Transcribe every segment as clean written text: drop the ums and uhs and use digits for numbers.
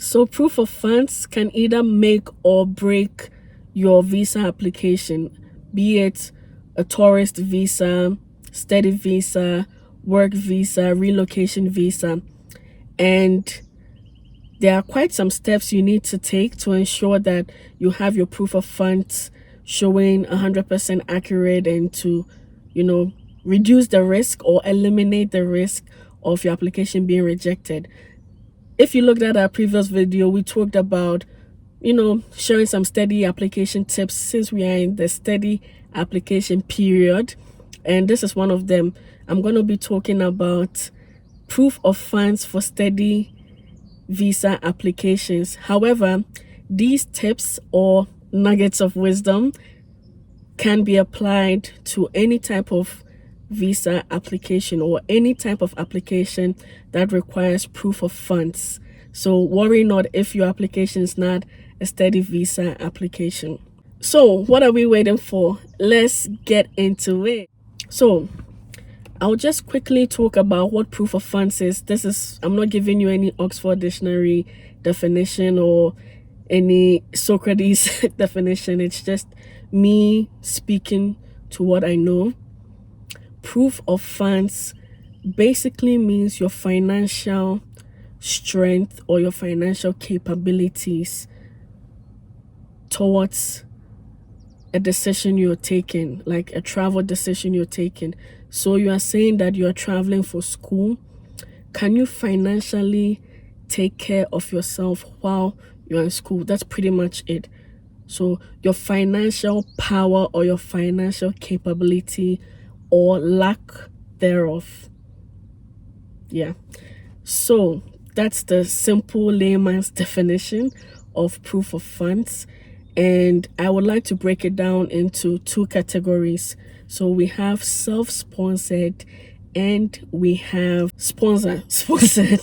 So proof of funds can either make or break your visa application, be it a tourist visa, study visa, work visa, relocation visa. And there are quite some steps you need to take to ensure that you have your proof of funds showing 100% accurate, and to, reduce the risk or eliminate the risk of your application being rejected. If you looked at our previous video, we talked about, sharing some steady application tips since we are in the steady application period. And this is one of them. I'm going to be talking about proof of funds for steady visa applications. However, these tips or nuggets of wisdom can be applied to any type of visa application or any type of application that requires proof of funds. So worry not if your application is not a steady visa application. So what are we waiting for? Let's get into it. So I'll just quickly talk about what proof of funds is. I'm not giving you any Oxford Dictionary definition or any Socrates definition. It's just me speaking to what I know. Proof of funds basically means your financial strength or your financial capabilities towards a decision you're taking, like a travel decision you're taking. So you are saying that you are traveling for school. Can you financially take care of yourself while you're in school? That's pretty much it. So your financial power or your financial capability or lack thereof. Yeah. So that's the simple layman's definition of proof of funds. And I would like to break it down into two categories. So we have self-sponsored and we have sponsored.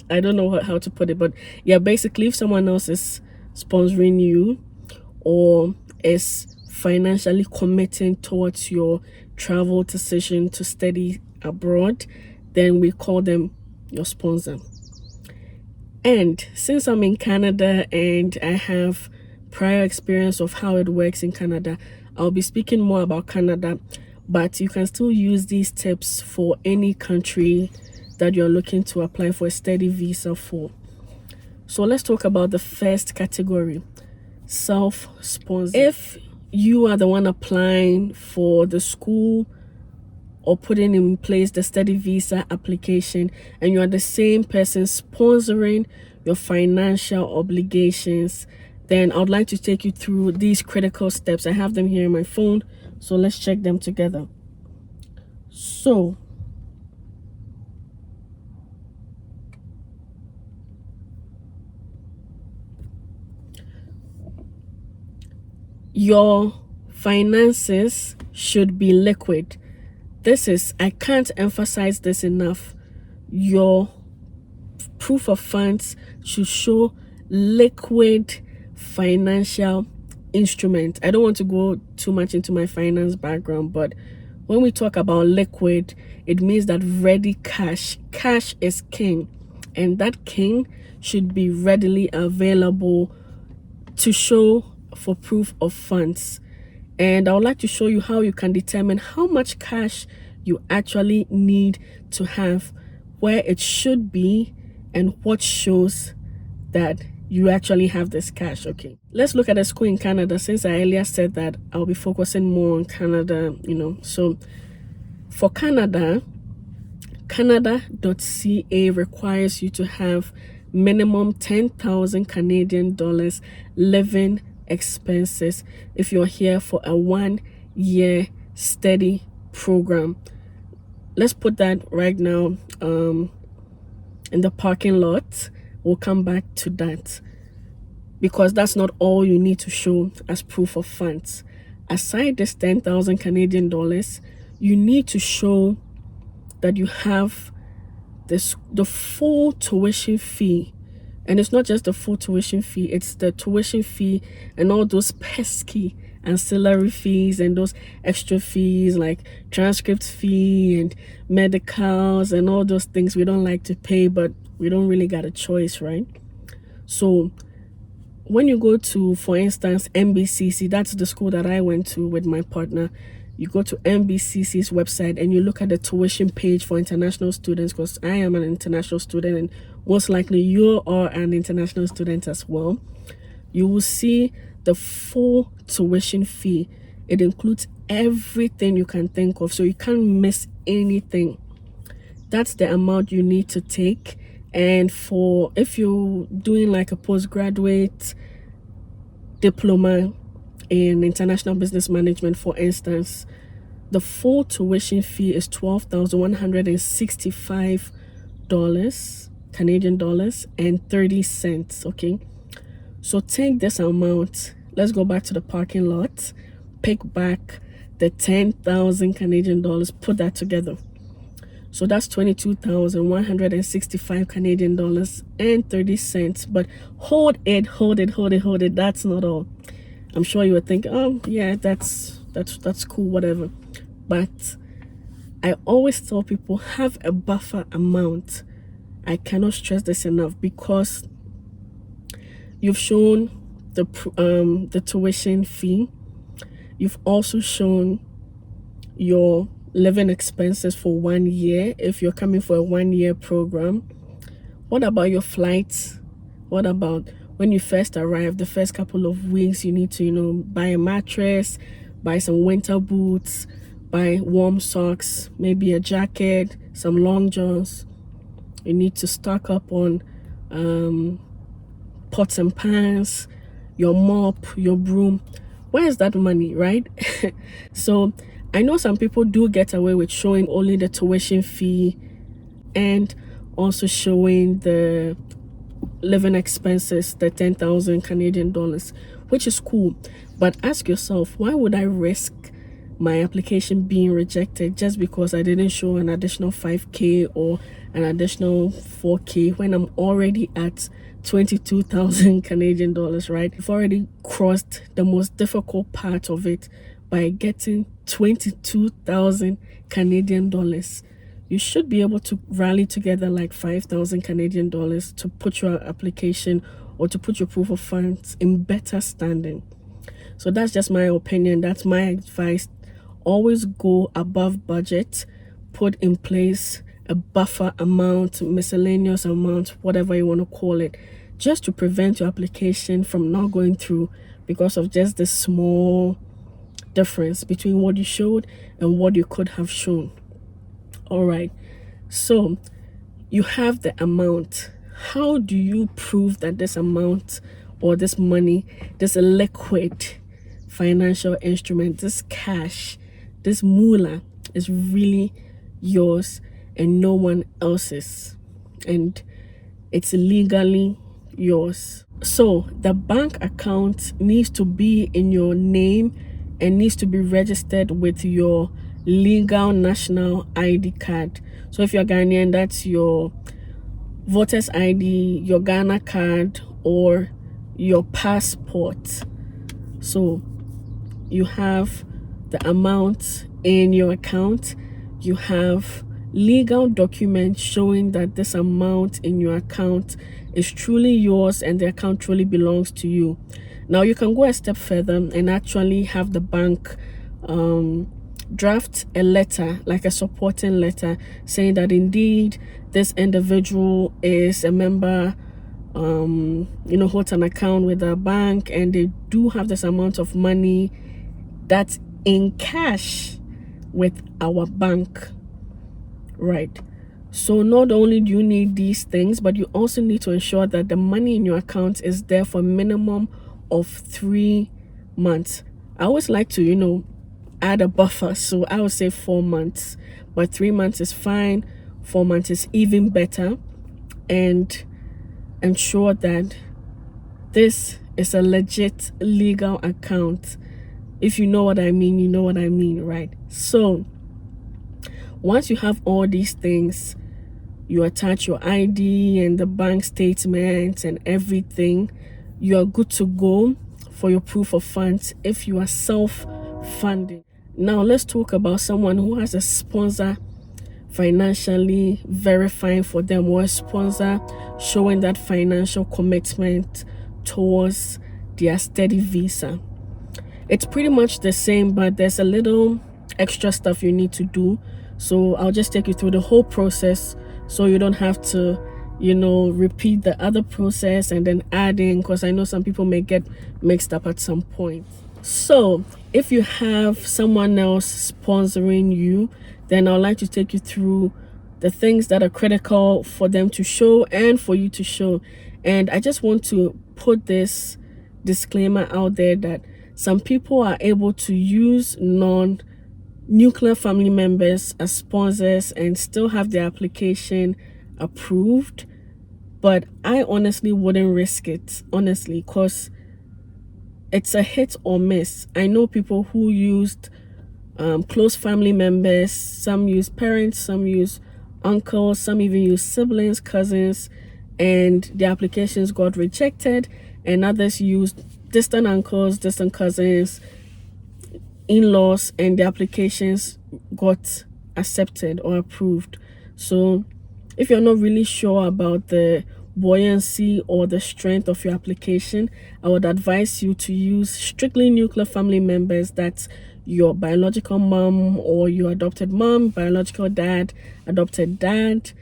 I don't know how to put it, but yeah, basically if someone else is sponsoring you or is financially committing towards your travel decision to study abroad, then we call them your sponsor. And since I'm in Canada and I have prior experience of how it works in Canada, I'll be speaking more about Canada, but you can still use these tips for any country that you're looking to apply for a study visa for. So let's talk about the first category, self-sponsor. If you are the one applying for the school or putting in place the study visa application, and you are the same person sponsoring your financial obligations, then I would like to take you through these critical steps. I have them here in my phone, so let's check them together. So your finances should be liquid. I can't emphasize this enough. Your proof of funds should show liquid financial instrument. I don't want to go too much into my finance background, but when we talk about liquid, it means that ready cash. Cash is king, and that king should be readily available to show for proof of funds. And I would like to show you how you can determine how much cash you actually need to have, where it should be, and what shows that you actually have this cash. Okay, let's look at a school in Canada, since I earlier said that I'll be focusing more on Canada, So for Canada, Canada.ca requires you to have minimum 10,000 Canadian dollars living expenses if you're here for a 1-year study program. Let's put that right now in the parking lot. We'll come back to that, because that's not all you need to show as proof of funds. Aside this 10,000 Canadian dollars, you need to show that you have the full tuition fee. And it's not just the full tuition fee, it's the tuition fee and all those pesky ancillary fees and those extra fees like transcript fee and medicals and all those things we don't like to pay, but we don't really got a choice, right? So when you go to, for instance, MBCC, that's the school that I went to with my partner. You go to MBCC's website and you look at the tuition page for international students, because I am an international student and most likely you are an international student as well. You will see the full tuition fee. It includes everything you can think of, so you can't miss anything. That's the amount you need to take. And for if you're doing like a postgraduate diploma in international business management, for instance, the full tuition fee is $12,165 Canadian dollars and 30 cents. Okay, so take this amount. Let's go back to the parking lot, pick back the 10,000 Canadian dollars, put that together. So that's 22,165 Canadian dollars and 30 cents. But hold it. That's not all. I'm sure you would think, oh yeah, that's cool, whatever. But I always tell people, have a buffer amount. I cannot stress this enough, because you've shown the tuition fee. You've also shown your living expenses for 1 year if you're coming for a 1 year program. What about your flights? What about when you first arrive, the first couple of weeks? You need to, buy a mattress, buy some winter boots, buy warm socks, maybe a jacket, some long johns. You need to stock up on pots and pans, your mop, your broom. Where is that money, right? So I know some people do get away with showing only the tuition fee and also showing the living expenses, the 10,000 Canadian dollars, which is cool. But ask yourself, why would I risk my application being rejected just because I didn't show an additional 5K or an additional 4K when I'm already at 22,000 Canadian dollars, right? I've already crossed the most difficult part of it by getting 22,000 Canadian dollars. You should be able to rally together like 5,000 Canadian dollars to put your application or to put your proof of funds in better standing. So that's just my opinion. That's my advice. Always go above budget. Put in place a buffer amount, miscellaneous amount, whatever you want to call it, just to prevent your application from not going through because of just this small difference between what you showed and what you could have shown. All right, so you have the amount. How do you prove that this amount or this money, this liquid financial instrument, this cash, this moolah is really yours and no one else's, and it's legally yours? So the bank account needs to be in your name and needs to be registered with your legal national ID card. So if you're Ghanaian, that's your voter's ID, your Ghana card, or your passport. So you have the amount in your account, you have legal documents showing that this amount in your account is truly yours and the account truly belongs to you. Now you can go a step further and actually have the bank draft a letter, like a supporting letter, saying that indeed this individual is a member, holds an account with a bank, and they do have this amount of money that's in cash with our bank, right? So not only do you need these things, but you also need to ensure that the money in your account is there for a minimum of 3 months. I always like to, add a buffer, so I would say 4 months, but 3 months is fine. 4 months is even better. And ensure that this is a legit legal account. If you know what I mean, you know what I mean, right? So once you have all these things, you attach your ID and the bank statements and everything, you are good to go for your proof of funds if you are self-funding. Now let's talk about someone who has a sponsor financially verifying for them, or a sponsor showing that financial commitment towards their study visa. It's pretty much the same, but there's a little extra stuff you need to do. So I'll just take you through the whole process so you don't have to, repeat the other process and then add in, because I know some people may get mixed up at some point. So if you have someone else sponsoring you, then I'd like to take you through the things that are critical for them to show and for you to show. And I just want to put this disclaimer out there that some people are able to use non-nuclear family members as sponsors and still have their application approved. But I honestly wouldn't risk it, honestly, because it's a hit or miss. I know people who used close family members. Some use parents, some use uncles, some even use siblings, cousins, and the applications got rejected, and others used distant uncles, distant cousins, in-laws, and the applications got accepted or approved. So if you're not really sure about the buoyancy or the strength of your application, I would advise you to use strictly nuclear family members. That's your biological mom or your adopted mom, biological dad, adopted dad,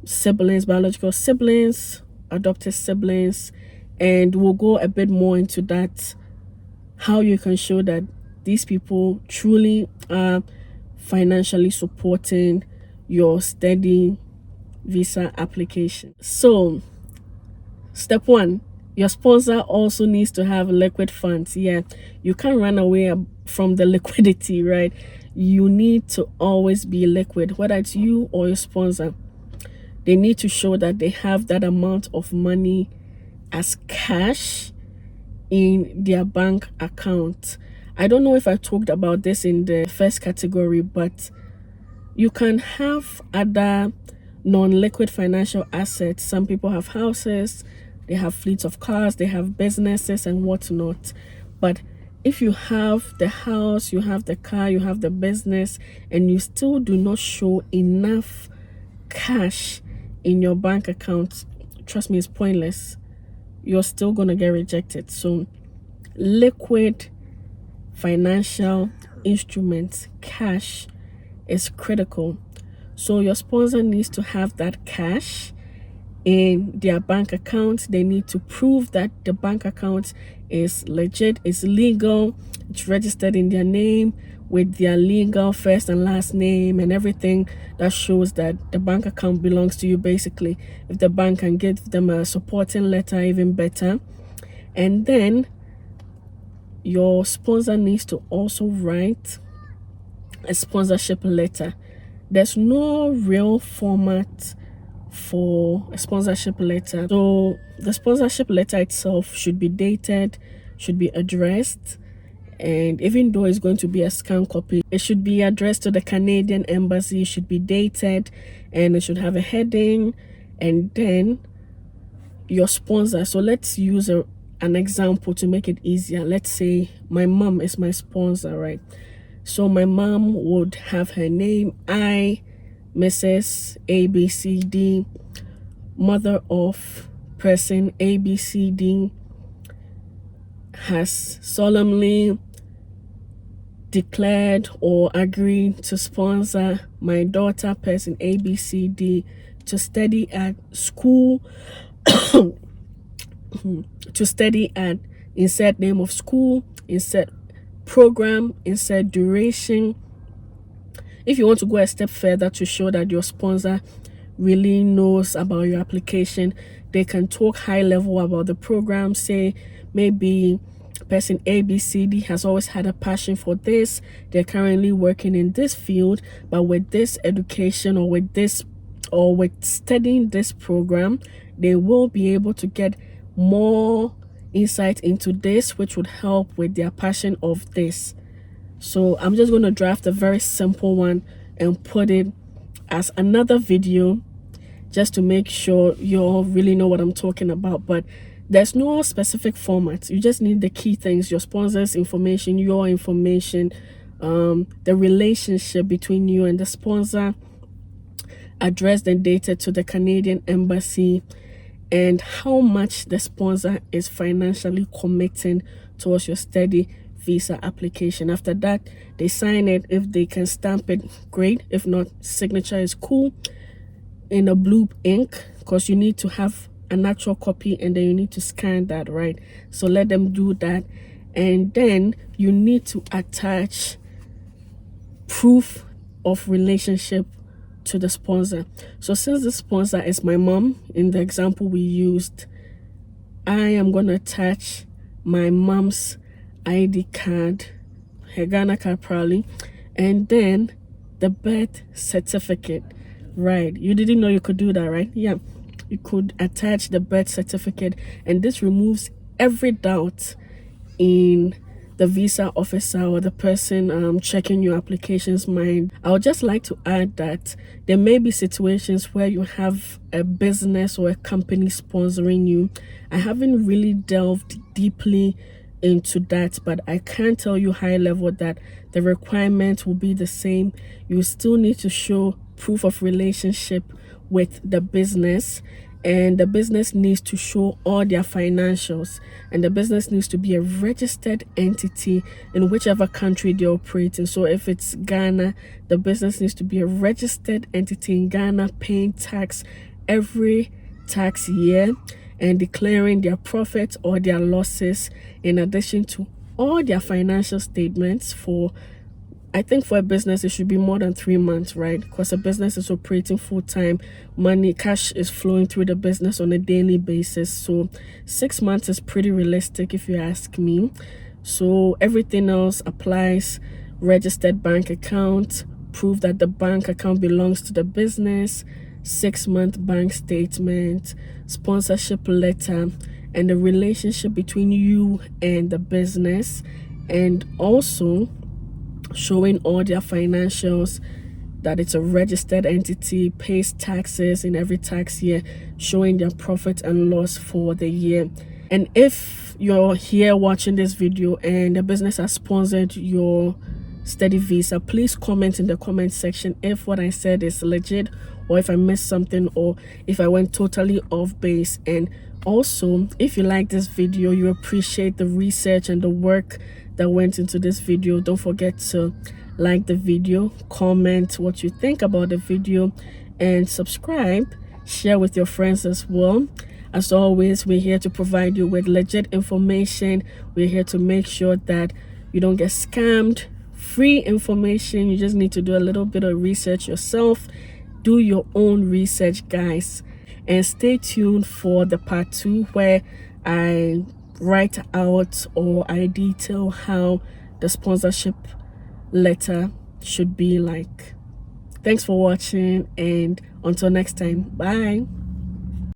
siblings, biological siblings, adopted siblings, and we'll go a bit more into that, how you can show that these people truly are financially supporting your study visa application. So step 1, your sponsor also needs to have liquid funds. Yeah, you can't run away from the liquidity, right? You need to always be liquid, whether it's you or your sponsor. They need to show that they have that amount of money as cash in their bank account. I don't know if I talked about this in the first category, but you can have other non-liquid financial assets. Some people have houses, they have fleets of cars, they have businesses and whatnot. But if you have the house, you have the car, you have the business, and you still do not show enough cash in your bank account, trust me, it's pointless. You're still going to get rejected. So liquid financial instruments, cash, is critical. So your sponsor needs to have that cash in their bank account. They need to prove that the bank account is legit, is legal, it's registered in their name with their legal first and last name and everything that shows that the bank account belongs to you. Basically, if the bank can give them a supporting letter, even better. And then your sponsor needs to also write a sponsorship letter. There's no real format for a sponsorship letter. So the sponsorship letter itself should be dated, should be addressed, and even though it's going to be a scanned copy, it should be addressed to the Canadian Embassy, it should be dated, and it should have a heading. And then your sponsor, so let's use an example to make it easier. Let's say my mom is my sponsor, right? So my mom would have her name, I, Mrs. ABCD, mother of person ABCD, has solemnly declared or agreed to sponsor my daughter, person ABCD, to study at school, to study at insert name of school, insert program, insert duration. If you want to go a step further to show that your sponsor really knows about your application, they can talk high level about the program. Say maybe person ABCD has always had a passion for this, they're currently working in this field, but with this education or with studying this program, they will be able to get more insight into this, which would help with their passion of this. So I'm just going to draft a very simple one and put it as another video just to make sure you all really know what I'm talking about. But there's no specific format. You just need the key things: your sponsor's information, your information, the relationship between you and the sponsor, addressed and dated to the Canadian Embassy, and how much the sponsor is financially committing towards your study visa application. After that, they sign it. If they can stamp it, great. If not, signature is cool in a blue ink, because you need to have an actual copy and then you need to scan that, right? So let them do that. And then you need to attach proof of relationship to the sponsor. So since the sponsor is my mom, in the example we used, I am going to attach my mom's ID card, her Ghana card probably, and then the birth certificate, right? You didn't know you could do that, right? Yeah, you could attach the birth certificate, and this removes every doubt in the visa officer or the person checking your application's mind. I would just like to add that there may be situations where you have a business or a company sponsoring you. I haven't really delved deeply into that, but I can tell you high level that the requirement will be the same. You still need to show proof of relationship with the business, and the business needs to show all their financials, and the business needs to be a registered entity in whichever country they operate in. So if it's Ghana, the business needs to be a registered entity in Ghana, paying tax every tax year and declaring their profits or their losses, in addition to all their financial statements for, I think for a business, it should be more than 3 months, right? Because a business is operating full-time. Money, cash is flowing through the business on a daily basis. So 6 months is pretty realistic if you ask me. So everything else applies. Registered bank account, prove that the bank account belongs to the business, 6-month bank statement, sponsorship letter, and the relationship between you and the business, and also showing all their financials, that it's a registered entity, pays taxes in every tax year, showing their profit and loss for the year. And if you're here watching this video and the business has sponsored your study visa, please comment in the comment section if what I said is legit, or if I missed something, or if I went totally off base. And also, if you like this video, you appreciate the research and the work that went into this video, don't forget to like the video, comment what you think about the video, and subscribe. Share with your friends as well. As always, we're here to provide you with legit information. We're here to make sure that you don't get scammed. Free information. You just need to do a little bit of research yourself. Do your own research, guys, and stay tuned for the part 2, where I write out or I detail how the sponsorship letter should be like. Thanks for watching, and until next time, bye.